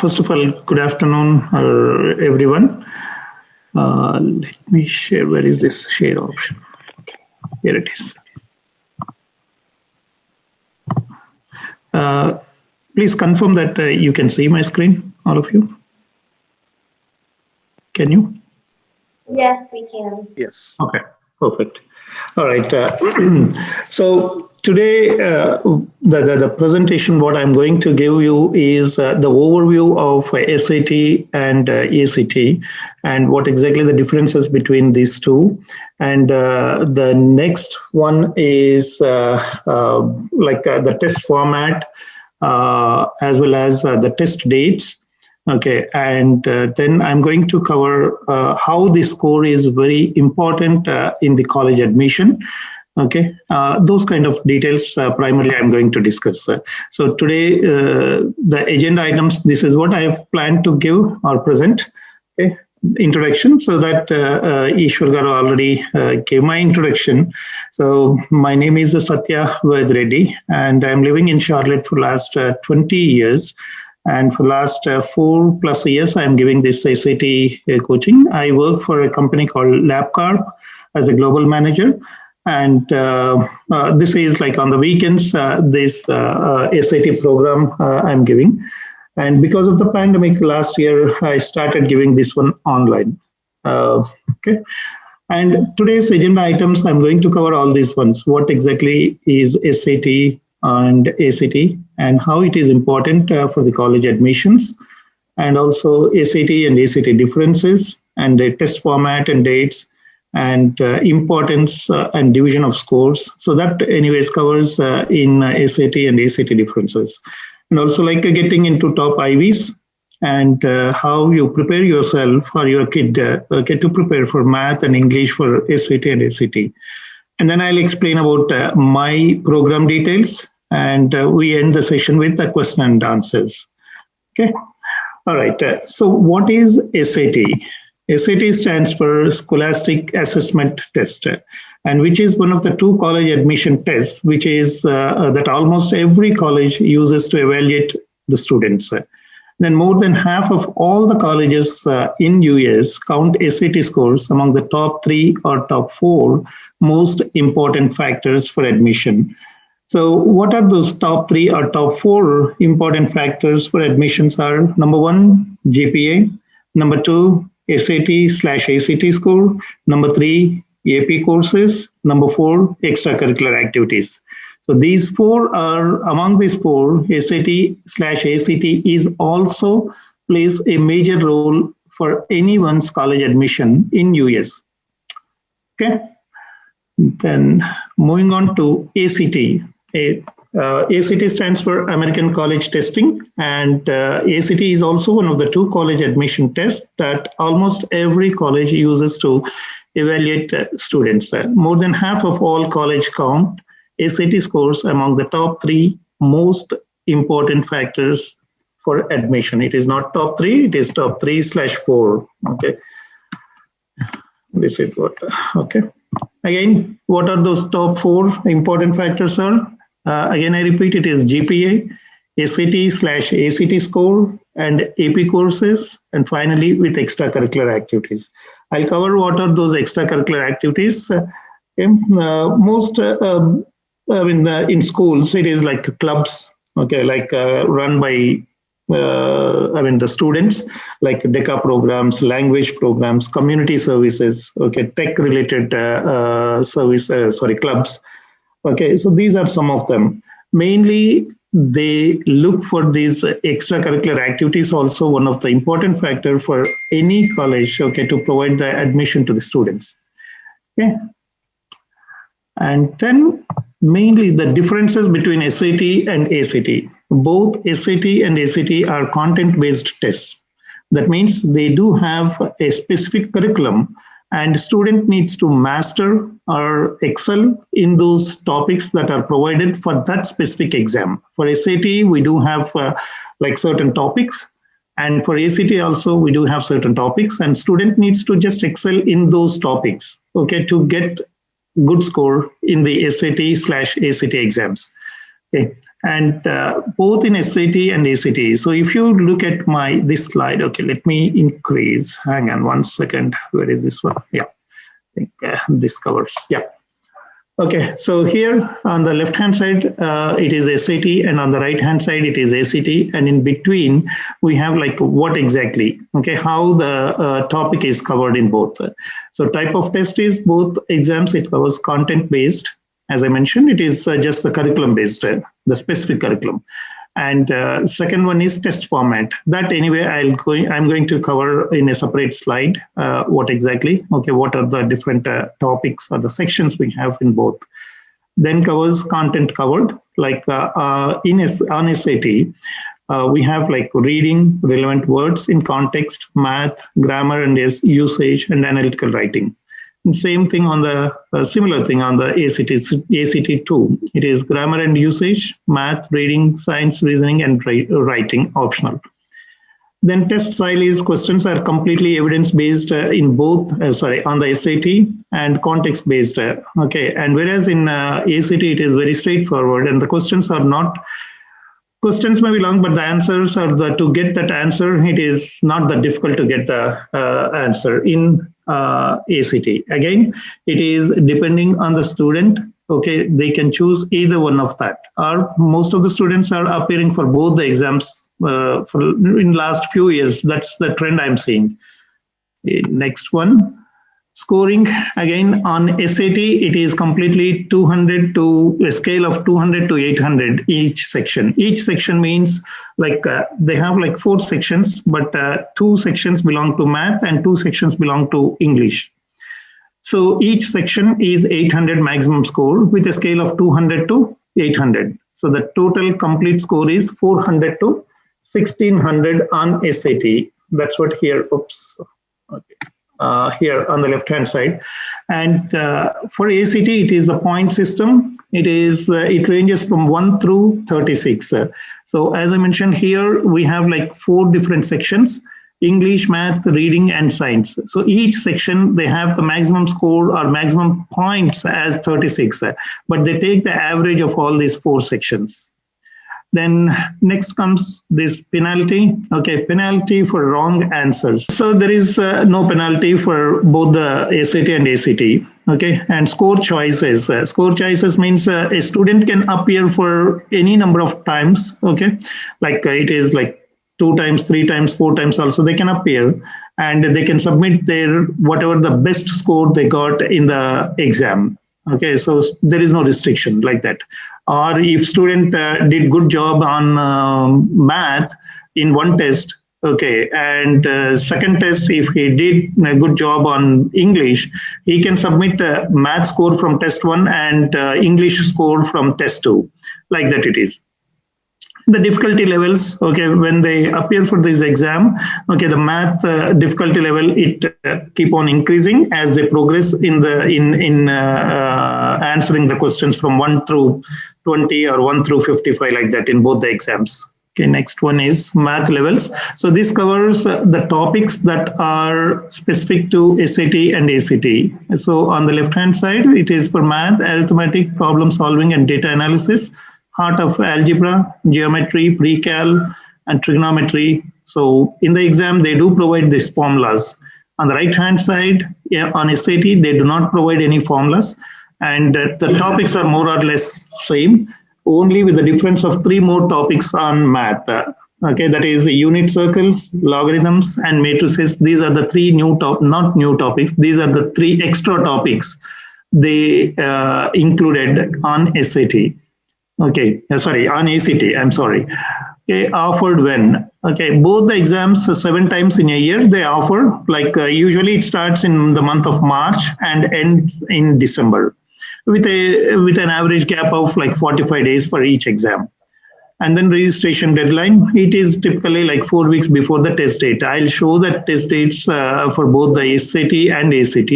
First of all, good afternoon, everyone. Let me share. Where is this share option? Okay, here it is. Please confirm that you can see my screen, all of you. Can you? Yes, we can. Yes. Okay, perfect. All right. So today, the presentation, what I'm going to give you is the overview of SAT and ACT and what exactly the differences between these two. And the next one is the test format as well as the test dates. Okay, and then I'm going to cover how the score is very important in the college admission. Okay, those kind of details primarily I'm going to discuss. So today, the agenda items, this is what I have planned to give or present. Okay, introduction, so that Ishwar Garu already gave my introduction. So my name is Satya Reddy, and I'm living in Charlotte for last 20 years. And for last 4+ years, I'm giving this SAT coaching. I work for a company called LabCorp as a global manager. And this is like on the weekends, this SAT program I'm giving. And because of the pandemic last year, I started giving this one online. Okay. And today's agenda items, I'm going to cover all these ones. What exactly is SAT and ACT and how it is important for the college admissions, and also SAT and ACT differences and the test format and dates and importance and division of scores. So that anyways covers in SAT and ACT differences. And also like getting into top IVs and how you prepare yourself or your kid to prepare for math and English for SAT and ACT. And then I'll explain about my program details, and we end the session with the question and answers. Okay. All right. So what is SAT? SAT stands for Scholastic Assessment Test, and which is one of the two college admission tests, which is that almost every college uses to evaluate the students. Then more than half of all the colleges in US count SAT scores among the top 3 or top 4 most important factors for admission. So what are those top 3 or top 4 important factors for admissions are? Number 1, GPA. Number 2, SAT/ACT score. Number 3, AP courses. Number 4, extracurricular activities. So these 4 are, among these 4, SAT/ACT is also plays a major role for anyone's college admission in US. Okay. Then moving on to ACT. ACT stands for American College Testing, and ACT is also one of the 2 college admission tests that almost every college uses to evaluate students. More than half of all college count SAT scores among the top 3 most important factors for admission. It is not top 3, it is top 3/4. Okay. This is what, okay. Again, what are those top 4 important factors are? Again, I repeat, it is GPA, SAT/ACT score, and AP courses, and finally with extracurricular activities. I'll cover what are those extracurricular activities. Most, in schools, it is like clubs, okay, like run by the students, like DECA programs, language programs, community services, okay, tech-related clubs. Okay, so these are some of them. Mainly, they look for these extracurricular activities, also one of the important factor for any college, okay, to provide the admission to the students. Okay. And then mainly the differences between SAT and ACT. Both SAT and ACT are content-based tests. That means they do have a specific curriculum, and student needs to master or excel in those topics that are provided for that specific exam. For SAT, we do have like certain topics, and for ACT also we do have certain topics, and student needs to just excel in those topics, okay, to get good score in the SAT/ACT exams. Okay. and both in SAT and ACT. So if you look at this slide, okay, let me increase. Hang on 1 second. Where is this one? Yeah, I think this covers. Yeah. Okay, so here on the left-hand side, it is SAT, and on the right-hand side, it is ACT, and in between, we have like what exactly, okay, how the topic is covered in both. So type of test is both exams, it covers content-based. As I mentioned, it is just the curriculum-based, the specific curriculum. And second one is test format. That anyway, I'm going to cover in a separate slide. What exactly? Okay, what are the different topics or the sections we have in both? Then covers content covered, like on SAT, we have like reading, relevant words in context, math, grammar and usage, and analytical writing. And same thing on the similar thing on the ACT 2. It is grammar and usage, math, reading, science, reasoning, and writing optional. Then test style is questions are completely evidence-based in both, on the SAT and context-based. Okay, and whereas in ACT it is very straightforward, and the questions are not. Questions may be long, but the answers are to get that answer, it is not that difficult to get the answer in ACT. Again, it is depending on the student. Okay, they can choose either one of that. Or most of the students are appearing for both the exams in last few years. That's the trend I'm seeing. Next one. Scoring, again on SAT, it is completely 200 to a scale of 200 to 800 each section. Each section means like they have like 4 sections, but 2 sections belong to math and 2 sections belong to English. So each section is 800 maximum score with a scale of 200 to 800. So the total complete score is 400 to 1600 on SAT. That's what here, oops, okay. Here on the left hand side, and for ACT it is the point system. It ranges from 1 through 36. So as I mentioned here, we have like 4 different sections: English, math, reading, and science. So each section they have the maximum score or maximum points as 36, but they take the average of all these 4 sections. Then next comes this penalty. Okay, penalty for wrong answers. So there is no penalty for both the SAT and ACT. Okay, and score choices. Score choices means a student can appear for any number of times. Okay, like it is like 2 times, 3 times, 4 times also they can appear, and they can submit their whatever the best score they got in the exam. Okay, so there is no restriction like that. Or if student did good job on math in one test, okay, and second test, if he did a good job on English, he can submit a math score from test 1 and English score from test 2. Like that it is. The difficulty levels, okay, when they appear for this exam, okay, the math difficulty level, it keep on increasing as they progress in answering the questions from 1 through 20 or 1 through 55, like that in both the exams. Okay, next one is math levels. So this covers the topics that are specific to SAT and ACT. So on the left hand side, it is for math, arithmetic, problem solving, and data analysis. Heart of algebra, geometry, pre-cal, and trigonometry. So in the exam, they do provide these formulas. On the right-hand side, on SAT, they do not provide any formulas. And the topics are more or less same, only with the difference of 3 more topics on math. Okay, that is unit circles, logarithms, and matrices. These are the 3 not new topics. These are the 3 extra topics they included on SAT. Okay, sorry, on ACT, I'm sorry. Okay, offered when? Okay, both the exams 7 times in a year they offer, like usually it starts in the month of March and ends in December with an average gap of like 45 days for each exam. And then registration deadline, it is typically like 4 weeks before the test date. I'll show the test dates for both the SAT and ACT.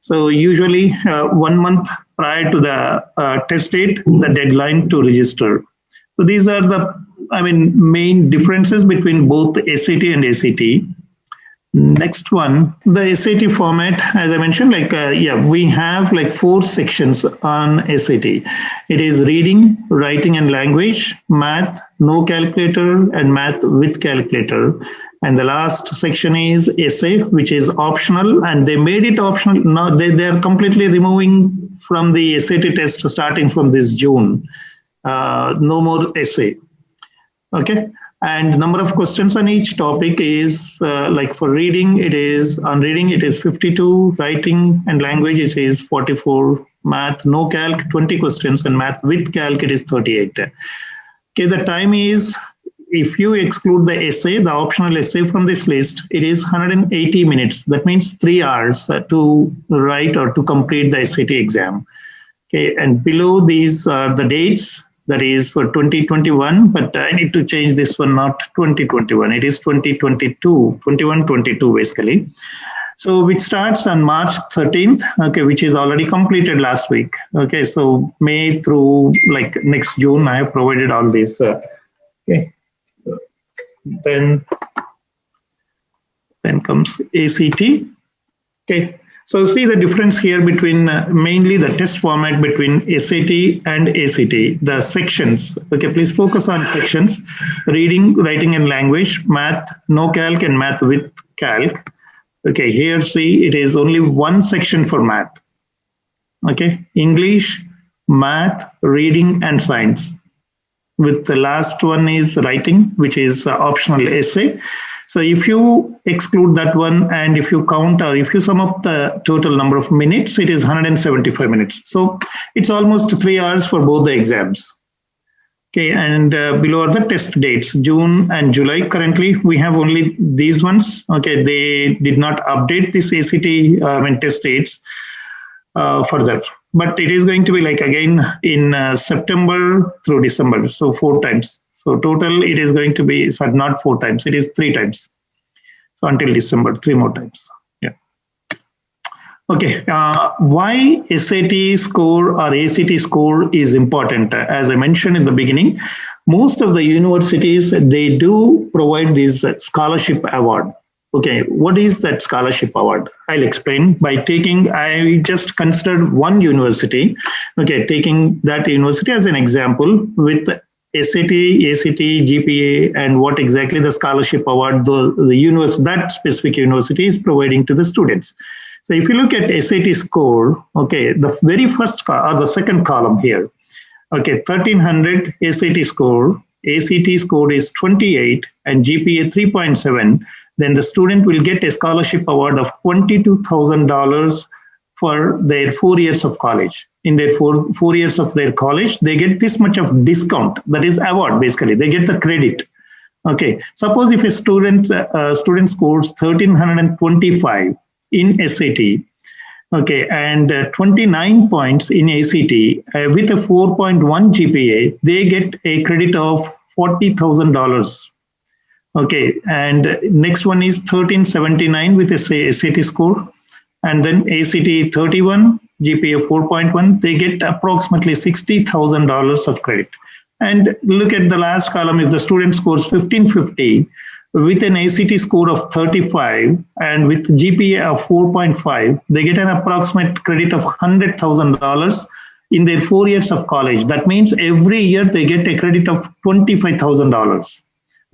So usually 1 month prior to the test date, the deadline to register. So these are the, main differences between both SAT and ACT. Next one, the SAT format, as I mentioned, we have like 4 sections on SAT. It is reading, writing and language, math, no calculator, and math with calculator. And the last section is essay, which is optional, and they made it optional. Now they are completely removing from the SAT test starting from this June. No more essay. Okay. And number of questions on each topic is like for reading, it is 52, writing and language it is 44, math, no calc, 20 questions, and math with calc it is 38. Okay, the time is, if you exclude the essay, the optional essay from this list, it is 180 minutes. That means 3 hours to write or to complete the SAT exam. Okay, and below these are the dates. That is for 2021, but I need to change this one, not 2021. It is 2022, 21-22 basically. So which starts on March 13th, okay, which is already completed last week. Okay, so May through like next June, I have provided all these. Okay, then comes ACT. Okay. So see the difference here between mainly the test format between SAT and ACT, the sections. Okay, please focus on sections: reading, writing and language, math, no calc and math with calc. Okay, here see it is only one section for math. Okay, English, math, reading and science. With the last one is writing, which is optional essay. So if you exclude that one and if you count or if you sum up the total number of minutes, it is 175 minutes. So it's almost 3 hours for both the exams. Okay, and below are the test dates, June and July. Currently, we have only these ones. Okay, they did not update this ACT test dates further. But it is going to be like again in September through December, so 4 times. So total it is going to be, sorry, not 4 times, it is 3 times. So until December, 3 more times. Yeah. Okay, why SAT score or ACT score is important? As I mentioned in the beginning, most of the universities, they do provide this scholarship award. Okay, what is that scholarship award? I'll explain by I just considered one university. Okay, taking that university as an example with SAT, ACT, GPA, and what exactly the scholarship award that specific university is providing to the students. So if you look at SAT score, okay, the very first or the second column here, okay, 1300 SAT score, ACT score is 28 and GPA 3.7, then the student will get a scholarship award of $22,000 for their 4 years of college. In their four years of their college, they get this much of discount. That is award, basically. They get the credit. Okay. Suppose if a student scores 1325 in SAT, okay, and 29 points in ACT with a 4.1 GPA, they get a credit of $40,000. Okay, and next one is 1379 with a SAT score, and then ACT 31, GPA 4.1, they get approximately $60,000 of credit. And look at the last column, if the student scores 1550 with an ACT score of 35 and with GPA of 4.5, they get an approximate credit of $100,000 in their 4 years of college. That means every year they get a credit of $25,000.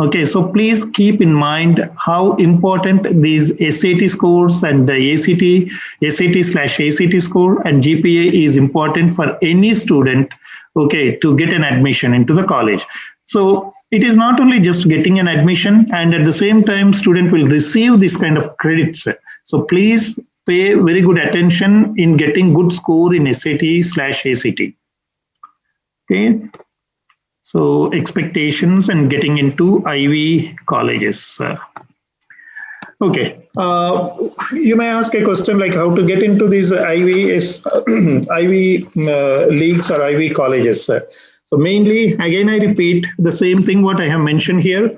Okay, so please keep in mind how important these SAT scores and the SAT/ACT score and GPA is important for any student, okay, to get an admission into the college. So it is not only just getting an admission, and at the same time, student will receive this kind of credits. So please pay very good attention in getting good score in SAT/ACT. Okay. So expectations and getting into Ivy colleges. Okay, you may ask a question like how to get into these Ivy leagues or Ivy colleges. So mainly, again, I repeat the same thing what I have mentioned here.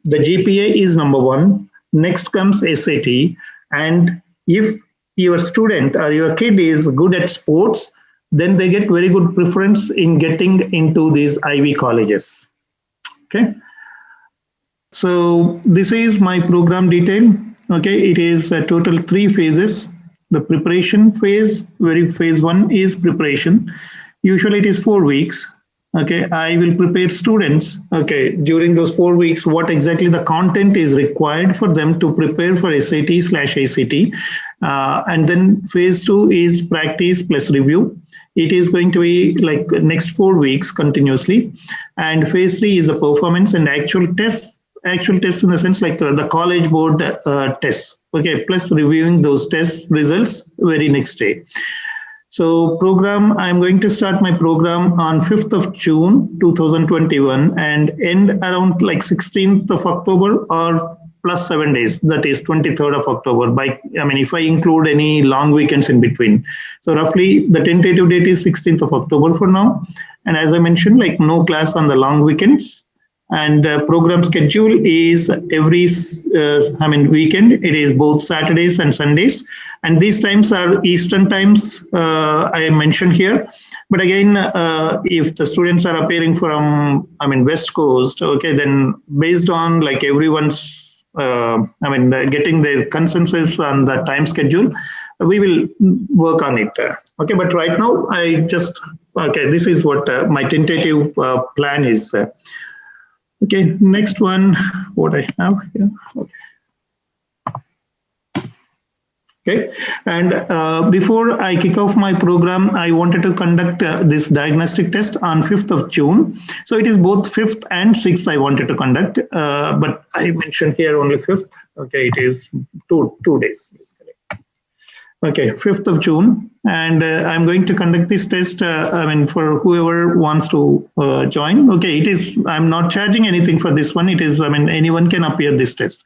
The GPA is number 1. Next comes SAT. And if your student or your kid is good at sports, then they get very good preference in getting into these Ivy colleges. Okay. So this is my program detail. Okay, it is a total 3 phases. The preparation phase, phase 1 is preparation. Usually it is 4 weeks. Okay, I will prepare students. Okay, during those 4 weeks, what exactly the content is required for them to prepare for SAT/ACT. And then phase 2 is practice plus review. It is going to be like next 4 weeks continuously. And phase 3 is the performance and actual tests in the sense like the college board tests, okay, plus reviewing those test results very next day. So program, I'm going to start my program on 5th of June 2021 and end around like 16th of October or plus 7 days, that is 23rd of October. If I include any long weekends in between. So roughly the tentative date is 16th of October for now. And as I mentioned, like no class on the long weekends. And program schedule is every weekend. It is both Saturdays and Sundays, and these times are Eastern times. I mentioned here, but again, if the students are appearing from West Coast, okay, then based on like everyone's getting their consensus on the time schedule, we will work on it. Okay, but right now this is what my tentative plan is. Okay, next one, what I have here. Okay, and before I kick off my program, I wanted to conduct this diagnostic test on 5th of June. So it is both 5th and 6th I wanted to conduct, but I mentioned here only 5th. Okay, it is two days. Okay, 5th of June, and I'm going to conduct this test, for whoever wants to join. Okay, it is, I'm not charging anything for this one. It is, anyone can appear this test.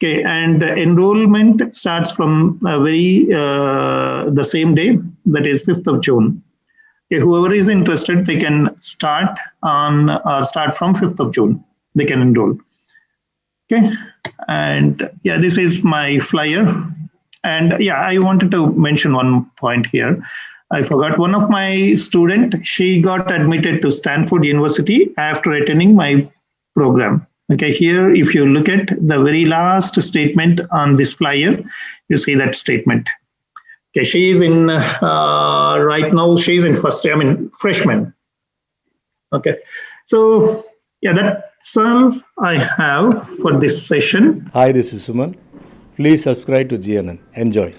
Okay, and enrollment starts from the same day, that is 5th of June. Okay, whoever is interested, they can start from 5th of June. They can enroll. Okay, and yeah, this is my flyer. And yeah, I wanted to mention one point here. I forgot, one of my student, she got admitted to Stanford University after attending my program. Okay, here, if you look at the very last statement on this flyer, you see that statement. Okay, she is in, right now, she's in freshman. Okay, so yeah, that's all I have for this session. Hi, this is Suman. Please subscribe to GNN. Enjoy.